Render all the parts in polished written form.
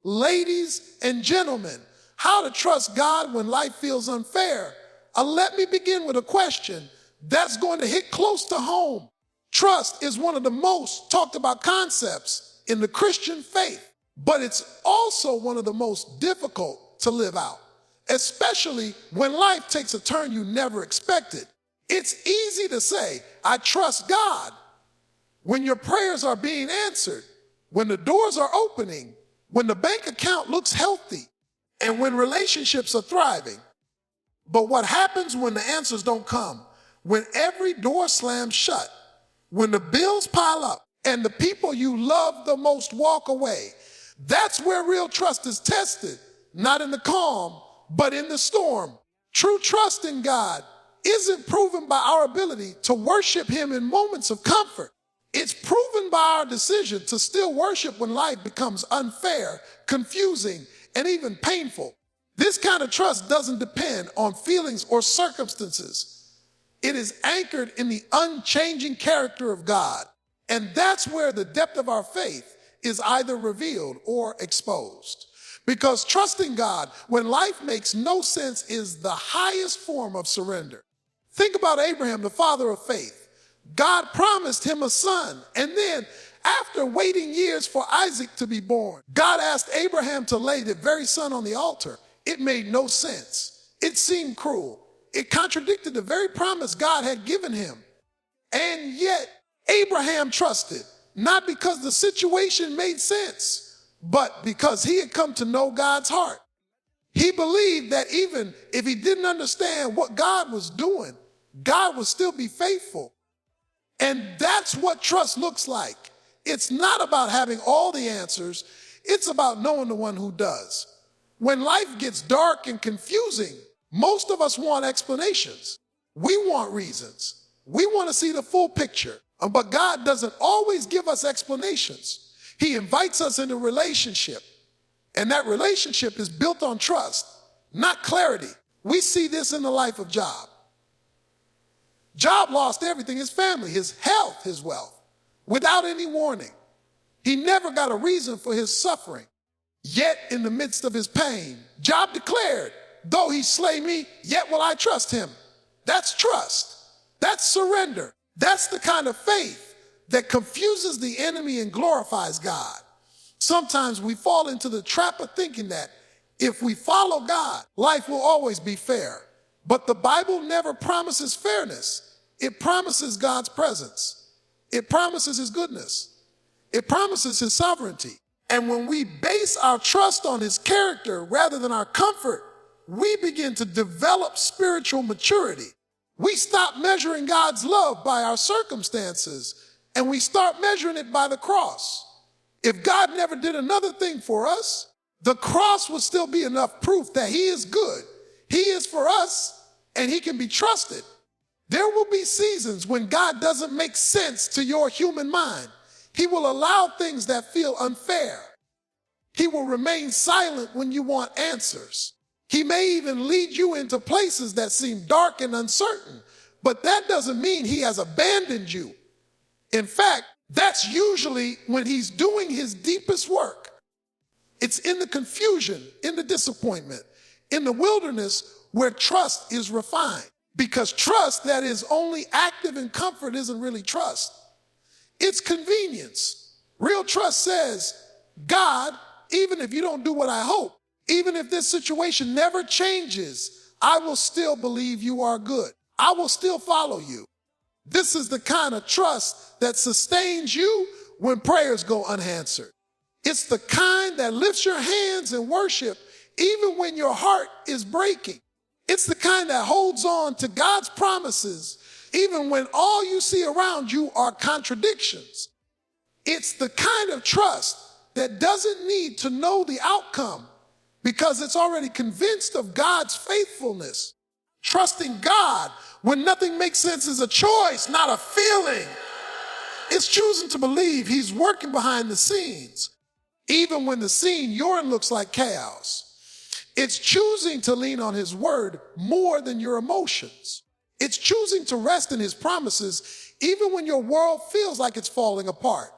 Ladies and gentlemen, how to trust God when life feels unfair. Let me begin with a question that's going to hit close to home. Trust is one of the most talked about concepts in the Christian faith, but it's also one of the most difficult to live out, especially when life takes a turn you never expected. It's easy to say, I trust God, when your prayers are being answered, when the doors are opening, when the bank account looks healthy, and when relationships are thriving. But what happens when the answers don't come? When every door slams shut, when the bills pile up, and the people you love the most walk away, that's where real trust is tested, not in the calm, but in the storm. True trust in God isn't proven by our ability to worship Him in moments of comfort. It's proven by our decision to still worship when life becomes unfair, confusing, and even painful. This kind of trust doesn't depend on feelings or circumstances. It is anchored in the unchanging character of God. And that's where the depth of our faith is either revealed or exposed. Because trusting God when life makes no sense is the highest form of surrender. Think about Abraham, the father of faith. God promised him a son, and then after waiting years for Isaac to be born, God asked Abraham to lay the very son on the altar. It made no sense. It seemed cruel. It contradicted the very promise God had given him. And yet, Abraham trusted, not because the situation made sense, but because he had come to know God's heart. He believed that even if he didn't understand what God was doing, God would still be faithful. And that's what trust looks like. It's not about having all the answers. It's about knowing the one who does. When life gets dark and confusing, most of us want explanations. We want reasons. We want to see the full picture. But God doesn't always give us explanations. He invites us into a relationship. And that relationship is built on trust, not clarity. We see this in the life of Job. Job lost everything, his family, his health, his wealth, without any warning. He never got a reason for his suffering. Yet in the midst of his pain, Job declared, though he slay me, yet will I trust him. That's trust. That's surrender. That's the kind of faith that confuses the enemy and glorifies God. Sometimes we fall into the trap of thinking that if we follow God, life will always be fair. But the Bible never promises fairness. It promises God's presence. It promises His goodness. It promises His sovereignty. And when we base our trust on His character rather than our comfort, we begin to develop spiritual maturity. We stop measuring God's love by our circumstances, and we start measuring it by the cross. If God never did another thing for us, the cross would still be enough proof that He is good. He is for us, and He can be trusted. There will be seasons when God doesn't make sense to your human mind. He will allow things that feel unfair. He will remain silent when you want answers. He may even lead you into places that seem dark and uncertain, but that doesn't mean He has abandoned you. In fact, that's usually when He's doing His deepest work. It's in the confusion, in the disappointment, in the wilderness where trust is refined. Because trust that is only active in comfort isn't really trust. It's convenience. Real trust says, God, even if you don't do what I hope, even if this situation never changes, I will still believe you are good. I will still follow you. This is the kind of trust that sustains you when prayers go unanswered. It's the kind that lifts your hands in worship even when your heart is breaking. It's the kind that holds on to God's promises even when all you see around you are contradictions. It's the kind of trust that doesn't need to know the outcome because it's already convinced of God's faithfulness. Trusting God when nothing makes sense is a choice, not a feeling. It's choosing to believe He's working behind the scenes, even when the scene you're in looks like chaos. It's choosing to lean on His word more than your emotions. It's choosing to rest in His promises even when your world feels like it's falling apart.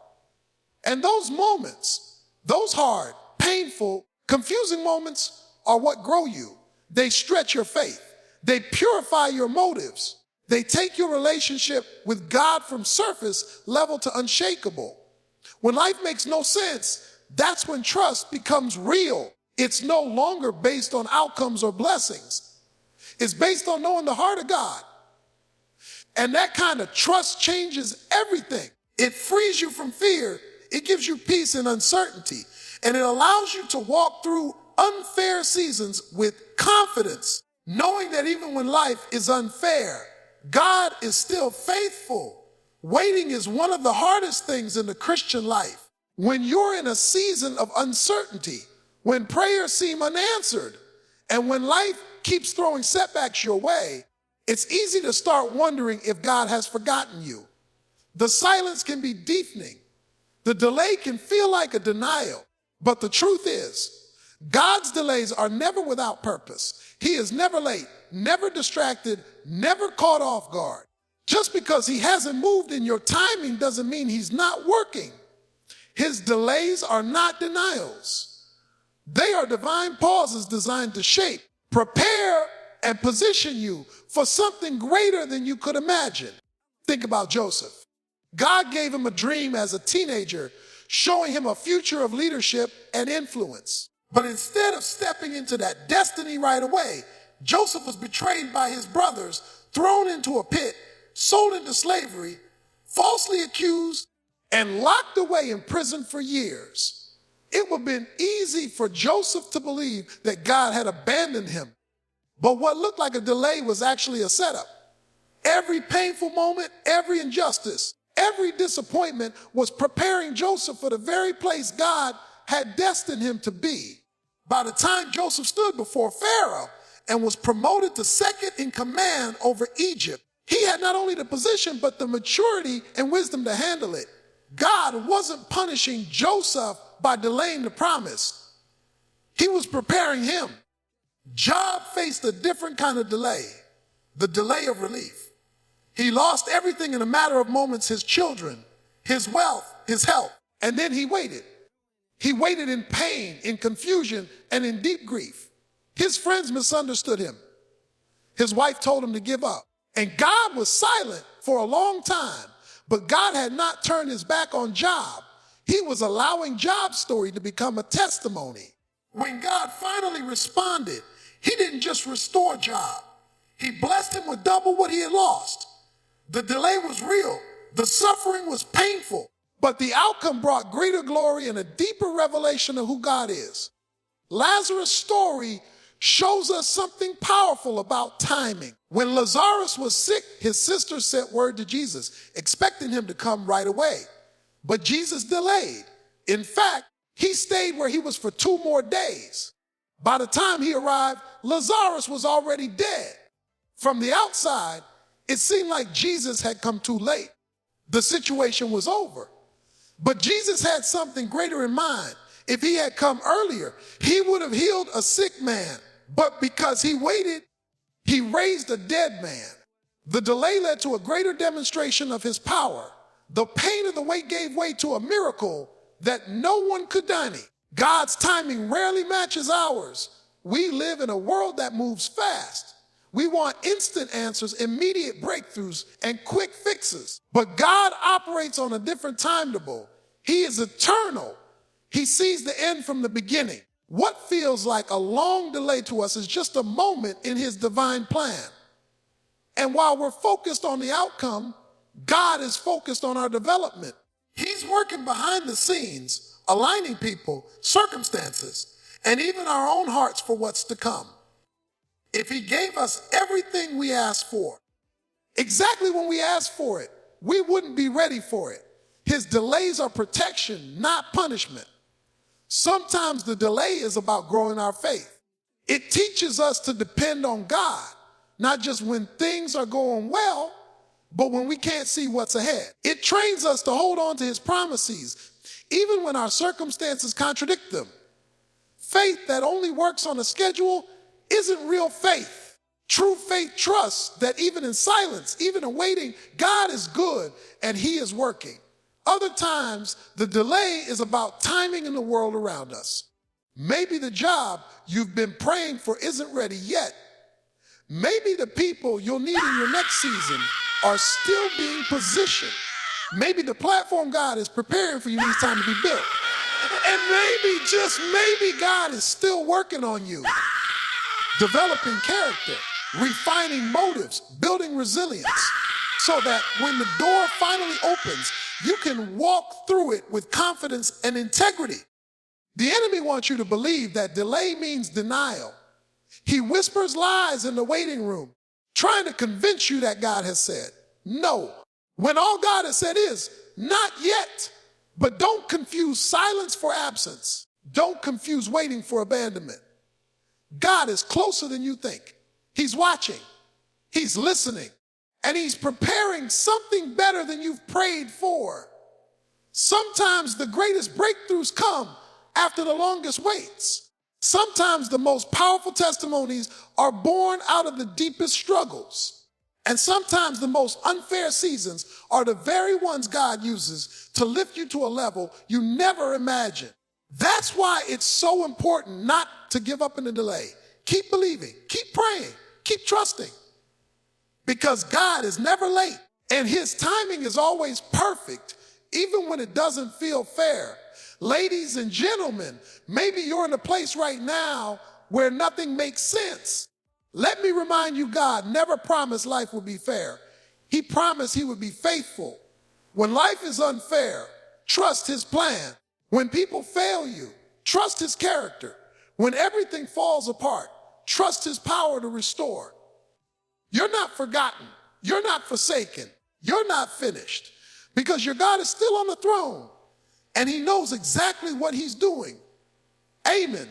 And those moments, those hard, painful, confusing moments are what grow you. They stretch your faith. They purify your motives. They take your relationship with God from surface level to unshakable. When life makes no sense, that's when trust becomes real. It's no longer based on outcomes or blessings. It's based on knowing the heart of God. And that kind of trust changes everything. It frees you from fear. It gives you peace in uncertainty. And it allows you to walk through unfair seasons with confidence, knowing that even when life is unfair, God is still faithful. Waiting is one of the hardest things in the Christian life. When you're in a season of uncertainty, when prayers seem unanswered, and when life keeps throwing setbacks your way, it's easy to start wondering if God has forgotten you. The silence can be deafening. The delay can feel like a denial. But the truth is, God's delays are never without purpose. He is never late, never distracted, never caught off guard. Just because he hasn't moved in your timing doesn't mean he's not working. His delays are not denials. They are divine pauses designed to shape, prepare, and position you for something greater than you could imagine. Think about Joseph. God gave him a dream as a teenager, showing him a future of leadership and influence. But instead of stepping into that destiny right away, Joseph was betrayed by his brothers, thrown into a pit, sold into slavery, falsely accused, and locked away in prison for years. It would have been easy for Joseph to believe that God had abandoned him. But what looked like a delay was actually a setup. Every painful moment, every injustice, every disappointment was preparing Joseph for the very place God had destined him to be. By the time Joseph stood before Pharaoh and was promoted to second in command over Egypt, he had not only the position, but the maturity and wisdom to handle it. God wasn't punishing Joseph by delaying the promise. He was preparing him. Job faced a different kind of delay, the delay of relief. He lost everything in a matter of moments, his children, his wealth, his health, and then he waited. He waited in pain, in confusion, and in deep grief. His friends misunderstood him. His wife told him to give up. And God was silent for a long time, but God had not turned his back on Job. He was allowing Job's story to become a testimony. When God finally responded, he didn't just restore Job. He blessed him with double what he had lost. The delay was real. The suffering was painful. But the outcome brought greater glory and a deeper revelation of who God is. Lazarus' story shows us something powerful about timing. When Lazarus was sick, his sister sent word to Jesus, expecting him to come right away. But Jesus delayed. In fact, he stayed where he was for 2 more days. By the time he arrived, Lazarus was already dead. From the outside, it seemed like Jesus had come too late. The situation was over. But Jesus had something greater in mind. If he had come earlier, he would have healed a sick man. But because he waited, he raised a dead man. The delay led to a greater demonstration of his power. The pain of the wait gave way to a miracle that no one could deny. God's timing rarely matches ours. We live in a world that moves fast. We want instant answers, immediate breakthroughs, and quick fixes. But God operates on a different timetable. He is eternal. He sees the end from the beginning. What feels like a long delay to us is just a moment in his divine plan. And while we're focused on the outcome, God is focused on our development. He's working behind the scenes, aligning people, circumstances, and even our own hearts for what's to come. If he gave us everything we asked for, exactly when we asked for it, we wouldn't be ready for it. His delays are protection, not punishment. Sometimes the delay is about growing our faith. It teaches us to depend on God, not just when things are going well, but when we can't see what's ahead. It trains us to hold on to his promises, even when our circumstances contradict them. Faith that only works on a schedule isn't real faith. True faith trusts that even in silence, even in waiting, God is good and he is working. Other times, the delay is about timing in the world around us. Maybe the job you've been praying for isn't ready yet. Maybe the people you'll need in your next season are still being positioned. Maybe the platform God is preparing for you needs time to be built. And maybe, just maybe, God is still working on you, developing character, refining motives, building resilience, so that when the door finally opens, you can walk through it with confidence and integrity. The enemy wants you to believe that delay means denial. He whispers lies in the waiting room, trying to convince you that God has said no, when all God has said is not yet. But don't confuse silence for absence. Don't confuse waiting for abandonment. God is closer than you think. He's watching, he's listening, and he's preparing something better than you've prayed for. Sometimes the greatest breakthroughs come after the longest waits. Sometimes the most powerful testimonies are born out of the deepest struggles. And sometimes the most unfair seasons are the very ones God uses to lift you to a level you never imagined. That's why it's so important not to give up in the delay. Keep believing, keep praying, keep trusting. Because God is never late, and his timing is always perfect, even when it doesn't feel fair. Ladies and gentlemen, maybe you're in a place right now where nothing makes sense. Let me remind you, God never promised life would be fair. He promised he would be faithful. When life is unfair, trust his plan. When people fail you, trust his character. When everything falls apart, trust his power to restore. You're not forgotten. You're not forsaken. You're not finished, because your God is still on the throne, and he knows exactly what he's doing. Amen.